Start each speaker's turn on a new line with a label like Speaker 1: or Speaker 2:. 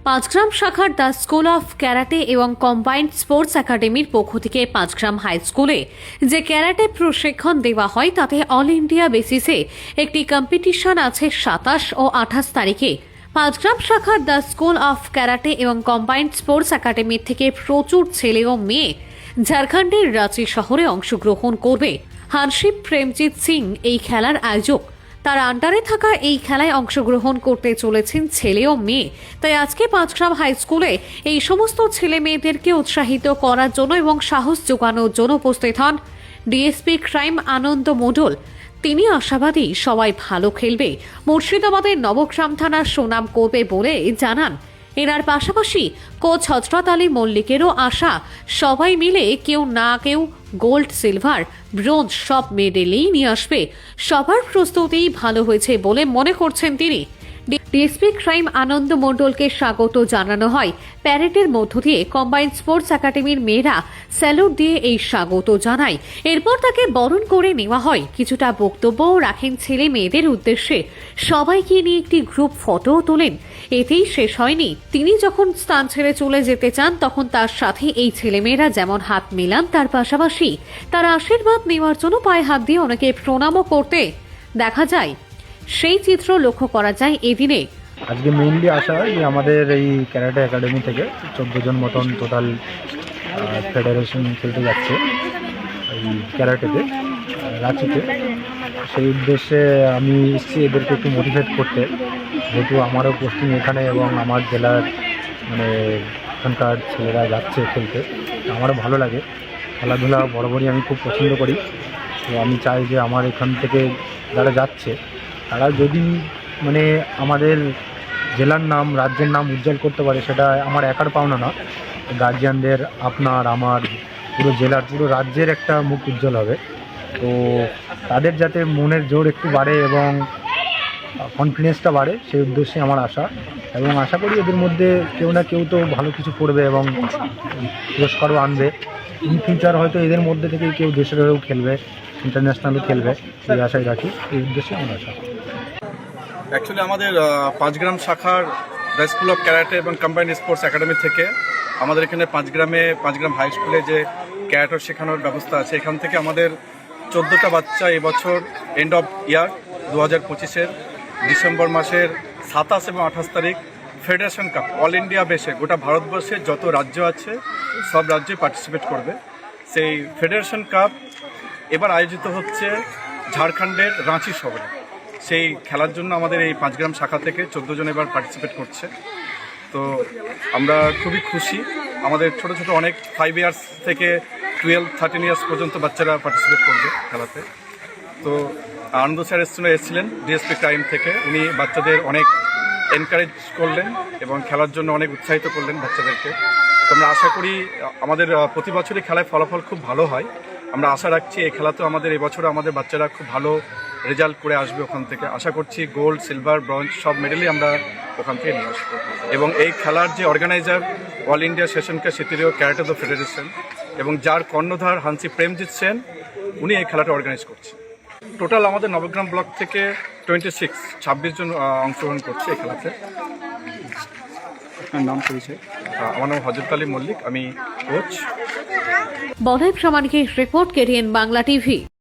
Speaker 1: পাঁচগ্রাম শাখার the school of karate এবং combined sports একাডেমির পক্ষ থেকে পাঁচগ্রাম হাই স্কুলে যে ক্যারাটে প্রশিক্ষণ দেওয়া হয় তাতে অল ইন্ডিয়া বেসিসে একটি কম্পিটিশন আছে 27 ও 28 তারিখে। পাঁচগ্রাম শাখার দ্য স্কুল অফ ক্যারাটে এবং কম্বাইন্ড স্পোর্টস একাডেমির থেকে প্রচুর ছেলে ও মেয়ে ঝাড়খণ্ডের রাঁচি শহরে অংশগ্রহণ করবে। হানশিপ প্রেমজিৎ সিং এই খেলার আয়োজক। তার আন্ডারে থাকা এই খেলায় অংশগ্রহণ করতে চলেছেন ছেলে ও মেয়ে। তাই আজকে পাঁচগ্রাম হাই স্কুলে এই সমস্ত ছেলে মেয়েদেরকে উৎসাহিত করার জন্য এবং সাহস যোগানোর জন্য উপস্থিত হন ডিএসপি ক্রাইম আনন্দ মণ্ডল। তিনি আশাবাদী সবাই ভালো খেলবে, মুর্শিদাবাদের নবগ্রাম থানার সুনাম করবে বলে জানান। এনার পাশাপাশি কোচ হযরত আলী মল্লিকেরও আশা সবাই মিলে কেউ না কেউ গোল্ড, সিলভার, ব্রোঞ্জ সব মেডেলই নিয়ে আসবে। সবার প্রস্তুতি ভালো হয়েছে বলে মনে করছেন তিনি। ডিএসপি ক্রাইম আনন্দ মণ্ডলকে স্বাগত জানানো হয়। প্যারেডের মধ্য দিয়ে কম্বাইন্ড স্পোর্টস একাডেমির মেয়েরা স্যালুট দিয়ে এই স্বাগত জানায়। এরপর তাকে বরণ করে নেওয়া হয়। কিছুটা বক্তব্যও রাখেন ছেলে মেয়েদের উদ্দেশ্যে। সবাইকে নিয়ে একটি গ্রুপ ফটোও তোলেন। এতেই শেষ হয়নি, তিনি যখন স্থান ছেড়ে চলে যেতে চান তখন তার সাথে এই ছেলেমেয়েরা যেমন হাত মেলান, তার পাশাপাশি তার আশীর্বাদ নেওয়ার জন্য পায়ে হাত দিয়ে অনেকে প্রণামও করতে দেখা যায়। সেই চিত্র লক্ষ্য করা যায় এদিনে।
Speaker 2: আজকে মেইনলি আসা যে আমাদের এই ক্যারাটে একাডেমি থেকে 14 জন মতন টোটাল ফেডারেশন খেলতে যাচ্ছে এই ক্যারাটেতে রাঁচিতে। সেই উদ্দেশ্যে আমি এসেছি এদেরকে একটু মোটিভেট করতে, যেহেতু আমারও পোস্টিং এখানে এবং আমার জেলার মানে এখানকার ছেলেরা যাচ্ছে খেলতে, আমারও ভালো লাগে। খেলাধুলা বরাবরই আমি খুব পছন্দ করি। তো আমি চাই যে আমার এখান থেকে যারা যাচ্ছে তারা যদি মানে আমাদের জেলার নাম, রাজ্যের নাম উজ্জ্বল করতে পারে, সেটা আমার একার পাওনা না, গার্জিয়ানদের, আপনার, আমার, পুরো জেলার, পুরো রাজ্যের একটা মুখ উজ্জ্বল হবে। তো তাদের যাতে মনের জোর একটু বাড়ে এবং কনফিডেন্সটা বাড়ে, সেই উদ্দেশ্যে আমার আশা। এবং আশা করি এদের মধ্যে কেউ না কেউ তো ভালো কিছু করবে এবং পুরস্কারও আনবে। ইন ফিউচার হয়তো এদের মধ্যে থেকে কেউ দেশের হয়েও খেলবে, ইন্টারন্যাশনালও খেলবে, এই আশাই রাখি। এই উদ্দেশ্যে আমার আশা।
Speaker 3: অ্যাকচুয়ালি আমাদের পাঁচগ্রাম শাখার দ্য স্কুল অফ ক্যারাটে এবং কম্বাইন্ড স্পোর্টস একাডেমি থেকে আমাদের এখানে পাঁচগ্রাম হাই স্কুলে যে ক্যারাটে শেখানোর ব্যবস্থা আছে, এখান থেকে আমাদের 14টা বাচ্চা এবছর এন্ড অফ ইয়ার 2025-এর ডিসেম্বর মাসের 27 এবং 28 তারিখ ফেডারেশন কাপ অল ইন্ডিয়া বেসে গোটা ভারতবর্ষের যত রাজ্য আছে সব রাজ্যে পার্টিসিপেট করবে। সেই ফেডারেশন কাপ এবার আয়োজিত হচ্ছে ঝাড়খণ্ডের রাঁচি শহরে। সেই খেলার জন্য আমাদের এই পাঁচগ্রাম শাখা থেকে 14 জন এবার পার্টিসিপেট করছে। তো আমরা খুবই খুশি। আমাদের ছোট ছোট অনেক 5 ইয়ার্স থেকে 12-13 ইয়ার্স পর্যন্ত বাচ্চারা পার্টিসিপেট করবে খেলাতে। তো আনন্দ স্যার এসেছিলেন ডিএসপি ক্রাইম থেকে, উনি বাচ্চাদের অনেক এনকারেজ করলেন এবং খেলার জন্য অনেক উৎসাহিত করলেন বাচ্চাদেরকে। তো আমরা আশা করি আমাদের প্রতি বছরই খেলায় ফলাফল খুব ভালো হয়। আমরা আশা রাখছি এই খেলাতেও আমাদের এবছরও আমাদের বাচ্চারা খুব ভালো রেজাল্ট করে আসবে ওখান থেকে। আশা করছি গোল্ড, সিলভার, ব্রঞ্জ সব মেডেলই আমরা ওখান থেকে নিয়ে আসবো। এবং এই খেলার যে অর্গানাইজার অল ইন্ডিয়া সেশনকে সেটিরও ক্যারাটে দ্য ফেডারেশন, এবং যার কর্ণধার হানশিপ প্রেমজিৎ সেন, উনি এই খেলাটা অর্গানাইজ করছেন। টোটাল আমাদের নবগ্রাম ব্লক থেকে 26 জন অংশগ্রহণ করছে এই খেলাতে। আপনার নাম পরিচয়? আমার নাম হযরত আলী মল্লিক, আমি কোচ।
Speaker 1: বলয় প্রামাণিকের রিপোর্ট, কেটিএন বাংলা টিভি।